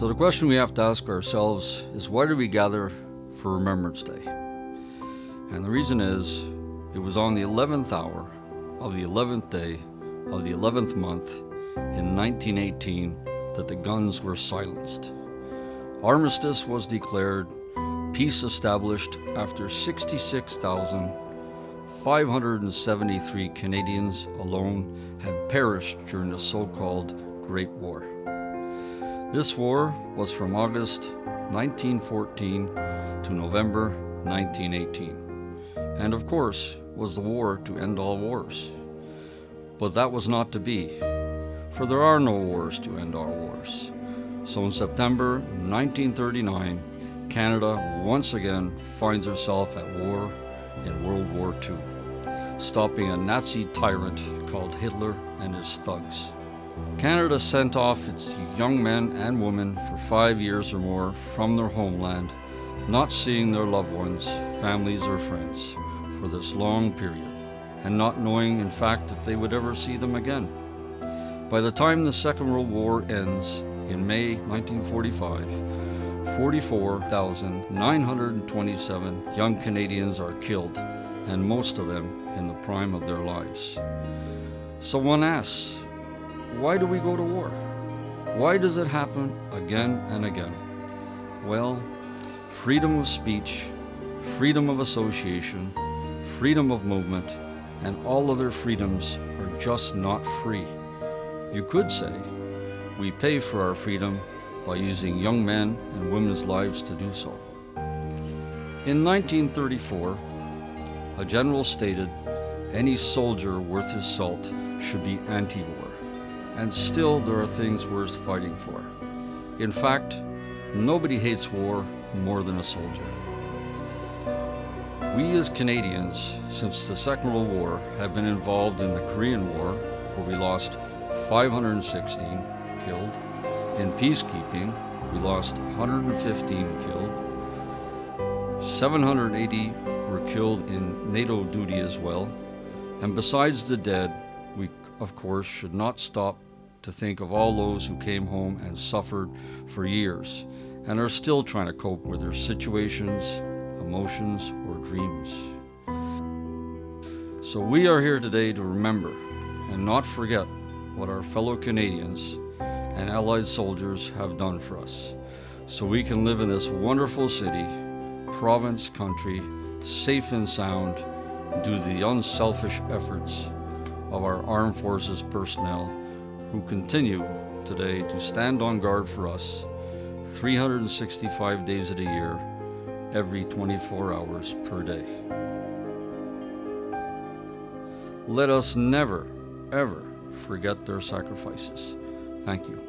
So the question we have to ask ourselves is, why do we gather for Remembrance Day? And the reason is, it was on the 11th hour of the 11th day of the 11th month in 1918 that the guns were silenced. Armistice was declared, peace established after 66,573 Canadians alone had perished during the so-called Great War. This war was from August 1914 to November 1918, and of course was the war to end all wars. But that was not to be, for there are no wars to end our wars. So in September 1939, Canada once again finds herself at war in World War II, stopping a Nazi tyrant called Hitler and his thugs. Canada sent off its young men and women for 5 years or more from their homeland, not seeing their loved ones, families or friends for this long period, and not knowing in fact if they would ever see them again. By the time the Second World War ends in May 1945, 44,927 young Canadians are killed, and most of them in the prime of their lives. So one asks, why do we go to war? Why does it happen again and again? Well, freedom of speech, freedom of association, freedom of movement, and all other freedoms are just not free. You could say we pay for our freedom by using young men and women's lives to do so. In 1934, a general stated any soldier worth his salt should be anti-war, and still there are things worth fighting for. In fact, nobody hates war more than a soldier. We as Canadians, since the Second World War, have been involved in the Korean War, where we lost 516 killed. In peacekeeping, we lost 115 killed. 780 were killed in NATO duty as well. And besides the dead, we of course should not stop to think of all those who came home and suffered for years and are still trying to cope with their situations, emotions, or dreams. So we are here today to remember and not forget what our fellow Canadians and Allied soldiers have done for us, so we can live in this wonderful city, province, country, safe and sound, due to the unselfish efforts of our armed forces personnel who continue today to stand on guard for us 365 days of the year, every 24 hours per day. Let us never, ever forget their sacrifices. Thank you.